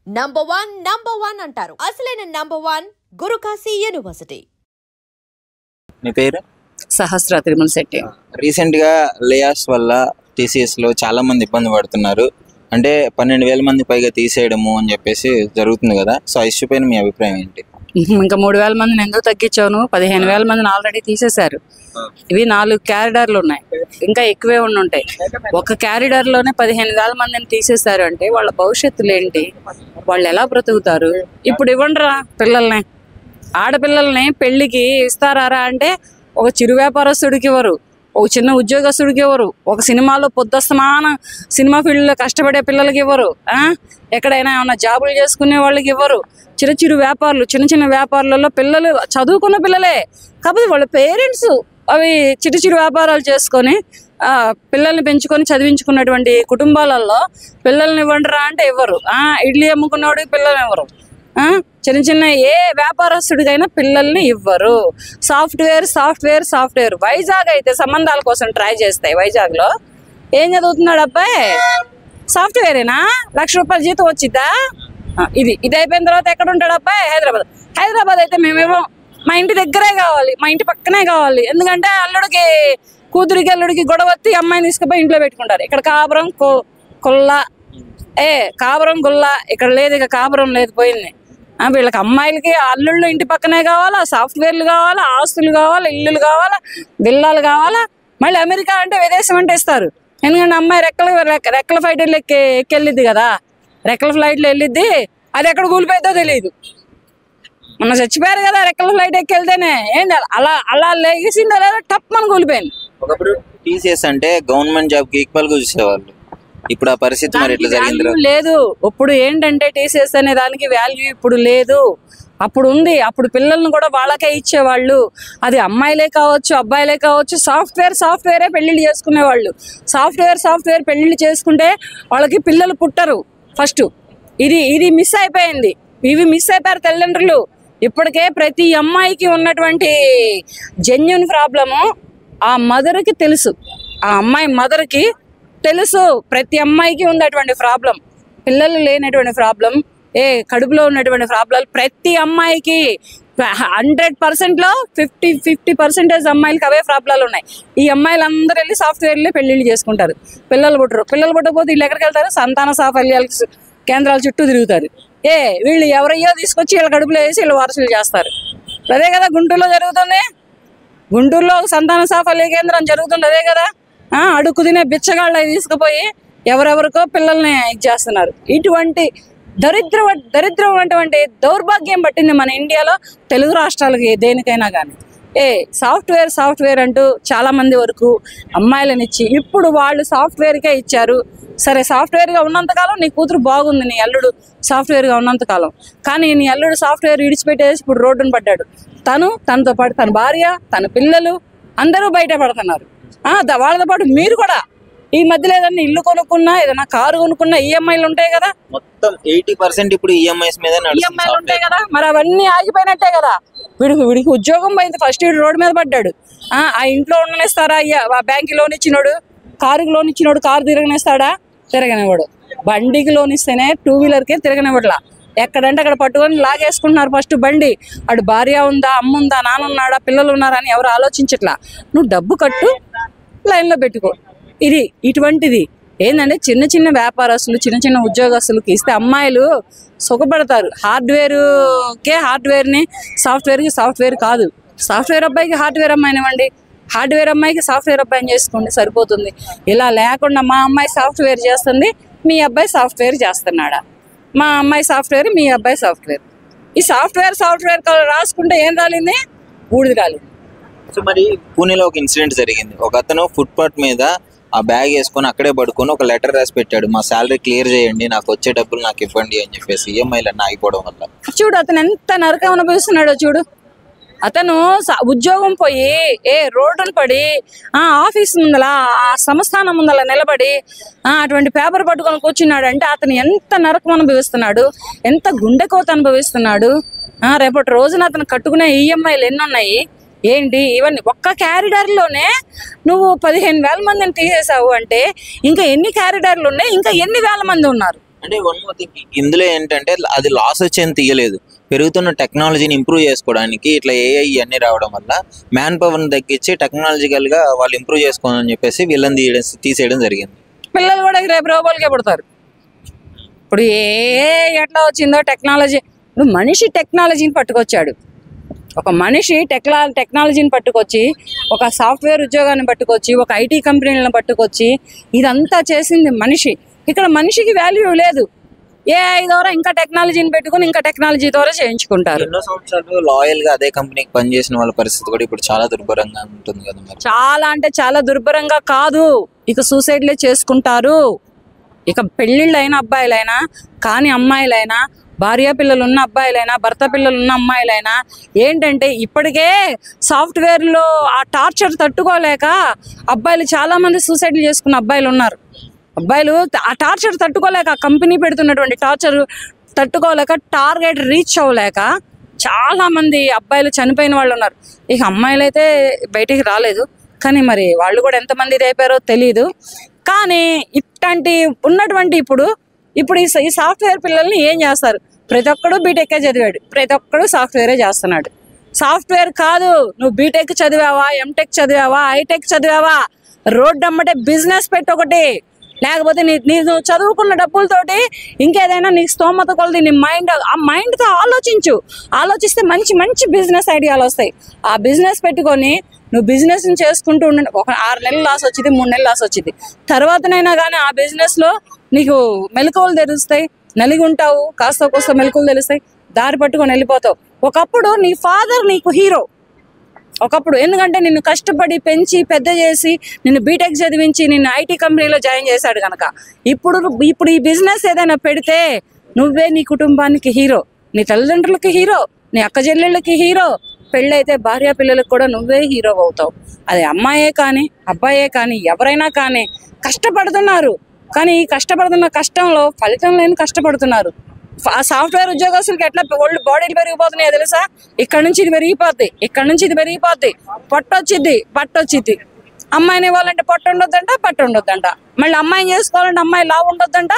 Number one అంటారు. అసలైన #1 Guru Kashi university. మీ పేరు? సహస్ర తిరుమల శెట్టి. రీసెంట్ గా లేఆఫ్స్ వల్ల టీసీఎస్ లో చాలా మంది ఇబ్బంది పడుతున్నారు. అంటే 12,000 మంది పైగా తీసేయడము అని చెప్పేసి జరుగుతుంది కదా. సో ఆ ఇష్యూ పైన మీ అభిప్రాయం ఏంటి? ఇంకా 3,000 మందిని ఎందుకు తగ్గించాను? 15,000 మందిని ఆల్రెడీ తీసేశారు. ఇవి 4 క్యారిడార్లు ఉన్నాయి, ఇంకా ఎక్కువే ఉంటాయి. ఒక క్యారిడార్ లోనే 15,000 మందిని తీసేశారు అంటే వాళ్ళ భవిష్యత్తులు ఏంటి? వాళ్ళు ఎలా బ్రతుకుతారు? ఇప్పుడు ఇవ్వండిరా పిల్లల్ని, ఆడపిల్లల్ని పెళ్లికి ఇస్తారా అంటే ఒక చిరు వ్యాపారస్తుడికి ఇవ్వరు, ఒక చిన్న ఉద్యోగస్తుడికి ఇవ్వరు, ఒక సినిమాలో పొద్దుస్తమానం సినిమా ఫీల్డ్లో కష్టపడే పిల్లలకి ఇవ్వరు, ఎక్కడైనా ఏమన్నా జాబులు చేసుకునే వాళ్ళకి ఇవ్వరు. చిన్న వ్యాపారులు, చిన్న వ్యాపారులలో పిల్లలు చదువుకున్న పిల్లలే, కాకపోతే వాళ్ళ పేరెంట్స్ అవి చిరు వ్యాపారాలు చేసుకొని పిల్లల్ని పెంచుకొని చదివించుకున్నటువంటి కుటుంబాలలో పిల్లల్ని ఇవ్వండిరా అంటే ఇవ్వరు. ఇడ్లీ అమ్ముకున్నవాడికి పిల్లల్ని ఇవ్వరు. చిన్న ఏ వ్యాపారస్తుడికైనా పిల్లల్ని ఇవ్వరు. సాఫ్ట్వేర్ వైజాగ్ అయితే సంబంధాల కోసం ట్రై చేస్తాయి. వైజాగ్ లో ఏం చదువుతున్నాడు అబ్బాయి? సాఫ్ట్వేరేనా? 1,00,000 రూపాయలు జీతం వచ్చిద్దా? ఇది అయిపోయిన తర్వాత ఎక్కడ ఉంటాడు అబ్బాయి? హైదరాబాద్ అయితే మేము ఇవ్వం, మా ఇంటి దగ్గరే కావాలి, మా ఇంటి పక్కనే కావాలి. ఎందుకంటే కూతురికి అల్లుడికి గొడవత్తి అమ్మాయిని తీసుకుపోయి ఇంట్లో పెట్టుకుంటారు. ఇక్కడ కాపురం కాపురం గుల్ల ఇక్కడ లేదు, ఇక కాపురం లేదు, పోయింది. వీళ్ళకి అమ్మాయిలకి అల్లుళ్ళు ఇంటి పక్కనే కావాలా, సాఫ్ట్వేర్లు కావాలా, ఆస్తులు కావాలా, ఇల్లులు కావాలా, బిల్లాలు కావాలా. మళ్ళీ అమెరికా అంటే విదేశం అంటే ఇస్తారు. ఎందుకంటే అమ్మాయి రెక్కల ఫ్లైట్లు ఎక్కెళ్ళిద్ది కదా, రెక్కల ఫ్లైట్లో వెళ్ళిద్ది. అది ఎక్కడ కూలిపోయిద్దో తెలియదు. మొన్న చచ్చిపోయారు కదా రెక్కల ఫ్లైట్ ఎక్కెళ్తేనే. ఏంటి అలా లేచిందో లేదో టప్ మన కూలిపోయింది. ఒకప్పుడు టీసీఎస్ అంటే గవర్నమెంట్ జాబ్ కి ఈక్వల్ గా చూసేవాళ్ళు. ఇప్పుడు ఆ పరిస్థితి మరి ఎట్లా జరిగింది? లేదు. ఇప్పుడు ఏంటంటే టీసీఎస్ అనే దానికి వాల్యూ ఇప్పుడు లేదు, అప్పుడు ఉంది. అప్పుడు పిల్లల్ని కూడా వాళ్ళకే ఇచ్చేవాళ్ళు. అది అమ్మాయిలే కావచ్చు, అబ్బాయిలే కావచ్చు. సాఫ్ట్వేరే పెళ్లిళ్ళు చేసుకునేవాళ్ళు. సాఫ్ట్వేర్ పెళ్లిళ్ళు చేసుకుంటే వాళ్ళకి పిల్లలు పుట్టరు ఫస్ట్. ఇది మిస్ అయిపోయింది. ఇవి మిస్ అయిపోయారు తల్లిదండ్రులు. ఇప్పటికే ప్రతి అమ్మాయికి ఉన్నటువంటి జెన్యూన్ ప్రాబ్లము ఆ మదర్కి తెలుసు, ఆ అమ్మాయి మదర్కి తెలుసు. ప్రతి అమ్మాయికి ఉన్నటువంటి ప్రాబ్లం, పిల్లలు లేనటువంటి ప్రాబ్లం, కడుపులో ఉన్నటువంటి ప్రాబ్లం ప్రతి అమ్మాయికి 100%లో 50% అమ్మాయిలకి అవే ప్రాబ్లాలు ఉన్నాయి. ఈ అమ్మాయిలు అందరూ వెళ్ళి సాఫ్ట్వేర్లో పెళ్లిళ్ళు చేసుకుంటారు, పిల్లలు పుట్టకపోతే వీళ్ళు ఎక్కడికి వెళ్తారు? సంతాన సాఫల్యాల కేంద్రాల చుట్టూ తిరుగుతారు. వీళ్ళు ఎవరయ్యో తీసుకొచ్చి వీళ్ళ కడుపులో వేసి వీళ్ళు వారసులు చేస్తారు. అదే కదా గుంటూరులో జరుగుతుంది. గుంటూరులో ఒక సంతాన సాఫల్య కేంద్రం జరుగుతుంది, అదే కదా. అడుక్కు తినే బిచ్చగాళ్ళు తీసుకుపోయి ఎవరెవరికో పిల్లల్ని ఇచ్చేస్తున్నారు. ఇటువంటి దరిద్రమైనటువంటి దౌర్భాగ్యం పట్టింది మన ఇండియాలో, తెలుగు రాష్ట్రాలకి, దేనికైనా కానీ. సాఫ్ట్వేర్ అంటూ చాలా మంది వరకు అమ్మాయిలను ఇచ్చి ఇప్పుడు వాళ్ళు సాఫ్ట్వేర్కే ఇచ్చారు. సరే, సాఫ్ట్వేర్గా ఉన్నంతకాలం నీ కూతురు బాగుంది, నీ అల్లుడు సాఫ్ట్వేర్గా ఉన్నంతకాలం. కానీ నీ అల్లుడు సాఫ్ట్వేర్ విడిచిపెట్టేసి ఇప్పుడు రోడ్డును పడ్డాడు. తనతో పాటు తన భార్య, తన పిల్లలు అందరూ బయట పడుతున్నారు. వాళ్ళతో పాటు మీరు కూడా ఈ మధ్యలో ఏదన్నా ఇల్లు కొనుక్కున్నా, ఏదైనా కారు కొనుక్కున్నా ఈఎంఐలు ఉంటాయి కదా. మొత్తం 80% ఇప్పుడు ఈఎంఐస్ మీద ఈఎంఐలు ఉంటాయి కదా. మరి అవన్నీ ఆగిపోయినట్టే కదా. వీడికి ఉద్యోగం పోయింది, ఫస్ట్ వీడు రోడ్డు మీద పడ్డాడు. ఆ ఇంట్లో ఉండనిస్తారా? ఆ బ్యాంక్ లోన్ ఇచ్చినోడు, కారుకి లోన్ ఇచ్చినోడు కారు తిరగనిస్తాడా? తిరగనివ్వడు. బండికి లోన్ ఇస్తేనే 2 వీలర్కే తిరగనివ్వట్లా. ఎక్కడంటే అక్కడ పట్టుకొని లాగేసుకుంటున్నారు ఫస్ట్ బండి. అటు భార్య ఉందా, అమ్మ ఉందా, నాన్న ఉన్నాడా, పిల్లలు ఉన్నారా అని ఎవరు ఆలోచించట్లా. నువ్వు డబ్బు కట్టు, లైన్లో పెట్టుకో. ఇటువంటిది ఏంటంటే చిన్న వ్యాపారస్తులు, చిన్న ఉద్యోగస్తులకి ఇస్తే అమ్మాయిలు సుఖపడతారు. హార్డ్వేర్ని సాఫ్ట్వేర్ కాదు. సాఫ్ట్వేర్ అబ్బాయికి హార్డ్వేర్ అమ్మాయిని ఇవ్వండి, హార్డ్వేర్ అమ్మాయికి సాఫ్ట్వేర్ అబ్బాయిని చేసుకోండి, సరిపోతుంది. ఇలా లేకుండా మా అమ్మాయి సాఫ్ట్వేర్ చేస్తుంది, మీ అబ్బాయి సాఫ్ట్వేర్ చేస్తున్నాడా? మా అమ్మాయి సాఫ్ట్వేర్, మీ అబ్బాయి సాఫ్ట్వేర్. ఈ సాఫ్ట్వేర్ రాసుకుంటే ఏం రాలింది? బూడిది రాలింది. సో మరి పూణేలో ఒక ఇన్సిడెంట్ జరిగింది. ఒక అతను ఫుట్పాత్ మీద ఆ బ్యాగ్ వేసుకొని అక్కడే పడుకొని ఒక లెటర్ రాసి పెట్టాడు, మా శాలరీ క్లియర్ చేయండి, నాకు వచ్చే డబ్బులు నాకు ఇవ్వండి అని చెప్పేసి. ఈఎంఐలు అన్న ఆగిపోవడం వల్ల చూడు అతను ఎంత నరకం అనుభవిస్తున్నాడో చూడు. అతను ఉద్యోగం పోయి రోడ్డును పడి ఆఫీస్ ముందల, ఆ సంస్థానం ముందల నిలబడి అటువంటి పేపర్ పట్టుకొని కూర్చున్నాడు అంటే అతను ఎంత నరకం అనుభవిస్తున్నాడు, ఎంత గుండెకోత అనుభవిస్తున్నాడు. రేపటి రోజున అతను కట్టుకునే ఈఎంఐలు ఎన్నున్నాయి ఏంటి? ఇవన్నీ ఒక్క క్యారిడార్లోనే నువ్వు 15,000 మందిని తీసేసావు అంటే ఇంకా ఎన్ని క్యారిడార్లు ఉన్నాయి, ఇంకా ఎన్ని వేల మంది ఉన్నారు. అంటే వన్ మోర్ థింగ్ ఇందులో ఏంటంటే అది లాస్ వచ్చేది తీయలేదు, పెరుగుతున్న టెక్నాలజీని ఇంప్రూవ్ చేసుకోవడానికి ఇట్లా ఏఐ అన్ని రావడం వల్ల మ్యాన్ పవర్ని తగ్గించి టెక్నాలజికల్ గా వాళ్ళు ఇంప్రూవ్ చేసుకోవాలని చెప్పేసి వీళ్ళని తీసేయడం జరిగింది. పిల్లలు కూడా రేపు రోబోలకే పుడతారు. ఇప్పుడు ఎట్లా వచ్చిందో టెక్నాలజీ, ఇప్పుడు మనిషి టెక్నాలజీని పట్టుకొచ్చాడు. ఒక మనిషి టెక్నాలజీని పట్టుకొచ్చి, ఒక సాఫ్ట్వేర్ ఉద్యోగాన్ని పట్టుకొచ్చి, ఒక ఐటీ కంపెనీలను పట్టుకొచ్చి ఇదంతా చేసింది మనిషి. ఇక్కడ మనిషికి వాల్యూ లేదు. ఏఐ ద్వారా ఇంకా టెక్నాలజీని పెట్టుకుని ఇంకా టెక్నాలజీ ద్వారా చేయించుకుంటారు. ఎన్నో సంవత్సరాలు లాయల్ గా అదే కంపెనీకి పనిచేసిన వాళ్ళ పరిస్థితి కూడా ఇప్పుడు చాలా దుర్భరంగా ఉంటుంది కదా మరి. చాలా అంటే చాలా దుర్భరంగా కాదు, ఇక సూసైడ్లే చేసుకుంటారు. ఇక పెళ్ళిళ్ళు అయిన అబ్బాయిలైనా కానీ అమ్మాయిలైనా, భార్య పిల్లలు ఉన్న అబ్బాయిలైనా భర్త పిల్లలు ఉన్న అమ్మాయిలైనా ఏంటంటే ఇప్పటికే సాఫ్ట్వేర్లో ఆ టార్చర్ తట్టుకోలేక అబ్బాయిలు చాలా మంది సూసైడ్లు చేసుకున్న అబ్బాయిలు ఉన్నారు. అబ్బాయిలు ఆ టార్చర్ తట్టుకోలేక, ఆ కంపెనీ పెడుతున్నటువంటి టార్చర్ తట్టుకోలేక, టార్గెట్ రీచ్ అవ్వలేక చాలా మంది అబ్బాయిలు చనిపోయిన వాళ్ళు ఉన్నారు. ఇక అమ్మాయిలు అయితే బయటికి రాలేదు, కానీ మరి వాళ్ళు కూడా ఎంతమంది రేపారో తెలియదు. కానీ ఇట్లాంటి ఉన్నటువంటి ఇప్పుడు ఈ సాఫ్ట్వేర్ పిల్లల్ని ఏం చేస్తారు? ప్రతి ఒక్కడు బీటెక్కే చదివాడు, ప్రతి ఒక్కడు సాఫ్ట్వేరే చేస్తున్నాడు. సాఫ్ట్వేర్ కాదు, నువ్వు బీటెక్ చదివావా, ఎంటెక్ చదివావా, ఐటెక్ చదివావా, రోడ్డు అమ్మటే బిజినెస్ పెట్టి ఒకటి, లేకపోతే నీకు చదువుకున్న డబ్బులతోటి ఇంకేదైనా నీకు స్తోమత కొలది నీ మైండ్తో ఆలోచిస్తే మంచి మంచి బిజినెస్ ఐడియాలు వస్తాయి. ఆ బిజినెస్ పెట్టుకొని నువ్వు బిజినెస్ చేసుకుంటూ ఉండండి. ఒక 6 నెలలు లాస్ వచ్చింది, 3 నెలలు లాస్ వచ్చింది, తర్వాతనైనా కానీ ఆ బిజినెస్లో నీకు మెలకువలు తెలుస్తాయి, నలిగి ఉంటావు, కాస్త కోస్త మెలకువలు తెలుస్తాయి, దారి పట్టుకొని వెళ్ళిపోతావు. ఒకప్పుడు నీ ఫాదర్ నీకు హీరో, ఒకప్పుడు ఎందుకంటే నిన్ను కష్టపడి పెంచి పెద్ద చేసి నిన్ను బీటెక్ చదివించి నిన్ను ఐటీ కంపెనీలో జాయిన్ చేశాడు కనుక ఇప్పుడు ఈ బిజినెస్ ఏదైనా పెడితే నువ్వే నీ కుటుంబానికి హీరో, నీ తల్లిదండ్రులకి హీరో, నీ అక్క చెల్లెళ్ళకి హీరో, పెళ్ళైతే భార్య పిల్లలకు కూడా నువ్వే హీరో అవుతావు. అది అమ్మాయే కానీ అబ్బాయే కానీ ఎవరైనా కానీ కష్టపడుతున్నారు. కానీ ఈ కష్టపడుతున్న కష్టంలో ఫలితం లేని కష్టపడుతున్నారు. ఆ సాఫ్ట్వేర్ ఉద్యోగస్తులకి ఎట్లా ఒళ్ళు బాడీలు పెరిగిపోతున్నాయో తెలుసా? ఇక్కడ నుంచి ఇది పెరిగిపోద్ది, ఇక్కడ నుంచి ఇది పెరిగిపోద్ది, పట్టొచ్చిద్ది. అమ్మాయిని ఇవ్వాలంటే పొట్ట ఉండొద్దంట, మళ్ళీ అమ్మాయిని చేసుకోవాలంటే అమ్మాయి లావు ఉండొద్దంట,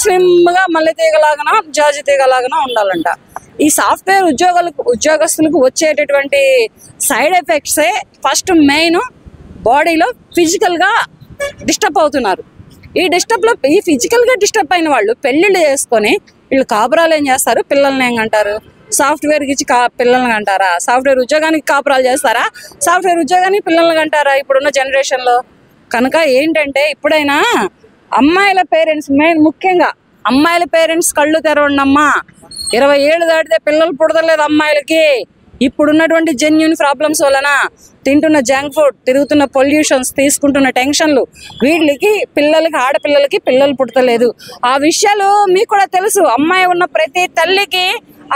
స్లిమ్గా మల్లె తీగలాగన జాజి తీగలాగన ఉండాలంట. ఈ సాఫ్ట్వేర్ ఉద్యోగస్తులకు వచ్చేటటువంటి సైడ్ ఎఫెక్ట్సే ఫస్ట్ మెయిన్ బాడీలో ఫిజికల్గా డిస్టర్బ్ అవుతున్నారు. ఈ ఫిజికల్గా డిస్టర్బ్ అయిన వాళ్ళు పెళ్ళిళ్ళు చేసుకొని వీళ్ళు కాపురాలు ఏం చేస్తారు? పిల్లల్ని ఏం అంటారు? సాఫ్ట్వేర్కి ఇచ్చి పిల్లల్ని అంటారా? సాఫ్ట్వేర్ ఉద్యోగానికి కాపురాలు చేస్తారా? సాఫ్ట్వేర్ ఉద్యోగానికి పిల్లల్ని అంటారా ఇప్పుడున్న జనరేషన్లో? కనుక ఏంటంటే ఇప్పుడైనా అమ్మాయిల పేరెంట్స్, ముఖ్యంగా అమ్మాయిల పేరెంట్స్ కళ్ళు తెరవండమ్మా. 20 ఏళ్ళు దాటితే పిల్లలు పుడతలేదు అమ్మాయిలకి. ఇప్పుడున్నటువంటి జెన్యూన్ ప్రాబ్లమ్స్ వలన తింటున్న జంక్ ఫుడ్, తిరుగుతున్న పొల్యూషన్స్, తీసుకుంటున్న టెన్షన్లు, వీళ్ళకి ఆడపిల్లలకి పిల్లలు పుడతలేదు. ఆ విషయాలు మీకు కూడా తెలుసు. అమ్మాయి ఉన్న ప్రతి తల్లికి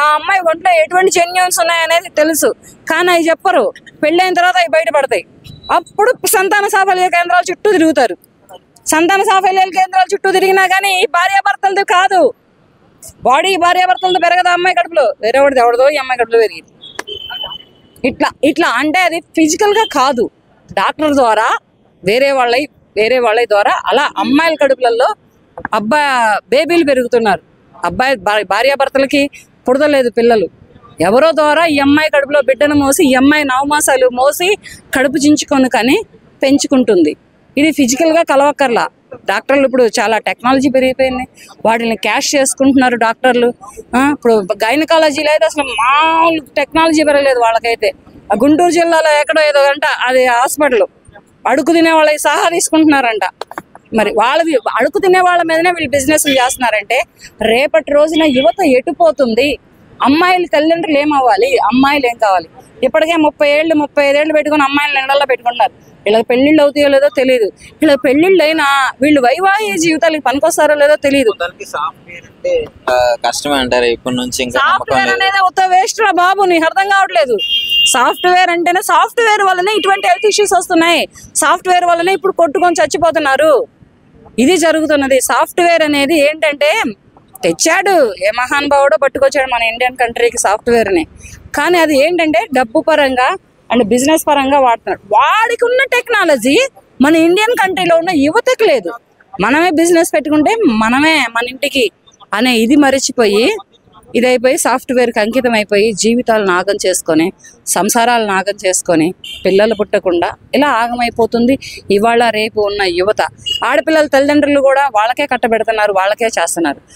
ఆ అమ్మాయి ఒంట్లో ఎటువంటి జెన్యూన్స్ ఉన్నాయనేది తెలుసు, కానీ అవి చెప్పరు. పెళ్ళైన తర్వాత అవి బయటపడతాయి. అప్పుడు సంతాన సాఫల్య కేంద్రాల చుట్టూ తిరుగుతారు. సంతాన సాఫల్య కేంద్రాల చుట్టూ తిరిగినా కానీ భార్యాభర్తలది కాదు, బాడీ భార్యాభర్తలతో పెరగదు అమ్మాయి కడుపులో, వేరేవాడిది ఎవడదో ఈ అమ్మాయి కడుపులో పెరిగింది. ఇట్లా అంటే అది ఫిజికల్గా కాదు, డాక్టర్ ద్వారా వేరే వాళ్ళ ద్వారా అలా అమ్మాయిల కడుపులలో బేబీలు పెరుగుతున్నారు. భార్యాభర్తలకి పుడతలేదు పిల్లలు. ఎవరో ద్వారా ఈ అమ్మాయి కడుపులో బిడ్డను మోసి, ఈ అమ్మాయి 9 మాసాలు మోసి కడుపు చించుకొని కానీ పెంచుకుంటుంది. ఇది ఫిజికల్గా కలవక్కర్లా. డాక్టర్లు ఇప్పుడు చాలా టెక్నాలజీ పెరిగిపోయింది, వాటిని క్యాష్ చేసుకుంటున్నారు డాక్టర్లు. ఇప్పుడు గైనకాలజీలో అయితే అసలు మామూలు టెక్నాలజీ పెరగలేదు వాళ్ళకైతే. ఆ గుంటూరు జిల్లాలో ఎక్కడో ఏదో అంట అది హాస్పిటల్, అడుగు తినే వాళ్ళకి సహా తీసుకుంటున్నారంట. మరి వాళ్ళవి అడుగు తినే వాళ్ళ మీదనే వీళ్ళు బిజినెస్లు చేస్తున్నారంటే రేపటి రోజున యువత ఎటుపోతుంది? అమ్మాయిల తల్లిదండ్రులు ఏమవ్వాలి? అమ్మాయిలు ఏం కావాలి? ఇప్పటికే 30 ఏళ్ళు 35 ఏళ్ళు పెట్టుకుని అమ్మాయిలు ఎండల్లో పెట్టుకుంటున్నారు. వీళ్ళకి పెళ్లిళ్ళు అవుతాయో లేదో తెలియదు. వీళ్ళకి పెళ్లిళ్ళు అయినా వీళ్ళు వైవాహిక జీవితాలకి పనికొస్తారో లేదో తెలియదు. కష్టమే అంటారు ఇప్పటి నుంచి. సాఫ్ట్వేర్ అనేది ఉత్త వేస్ట్ రా బాబు, నీకు అర్థం కావట్లేదు. సాఫ్ట్వేర్ అంటేనే సాఫ్ట్వేర్ వల్లనే ఇటువంటి హెల్త్ ఇష్యూస్ వస్తున్నాయి. సాఫ్ట్వేర్ వల్లనే ఇప్పుడు కొట్టుకొని చచ్చిపోతున్నారు. ఇది జరుగుతున్నది. సాఫ్ట్వేర్ అనేది ఏంటంటే తెచ్చాడు, ఏ మహానుభావుడో పట్టుకొచ్చాడు మన ఇండియన్ కంట్రీకి సాఫ్ట్వేర్ని. కానీ అది ఏంటంటే డబ్బు పరంగా అండ్ బిజినెస్ పరంగా వాడుతున్నాడు. వాడికి ఉన్న టెక్నాలజీ మన ఇండియన్ కంట్రీలో ఉన్న యువతకు లేదు. మనమే బిజినెస్ పెట్టుకుంటే మనమే మన ఇంటికి అనే ఇది మరిచిపోయి ఇదైపోయి సాఫ్ట్వేర్కి అంకితం అయిపోయి జీవితాలు నాగం చేసుకొని సంసారాలు నాగం చేసుకొని పిల్లలు పుట్టకుండా ఇలా ఆగమైపోతుంది ఇవాళ రేపు ఉన్న యువత. ఆడపిల్లల తల్లిదండ్రులు కూడా వాళ్ళకే కట్టబెడుతున్నారు, వాళ్ళకే చేస్తున్నారు.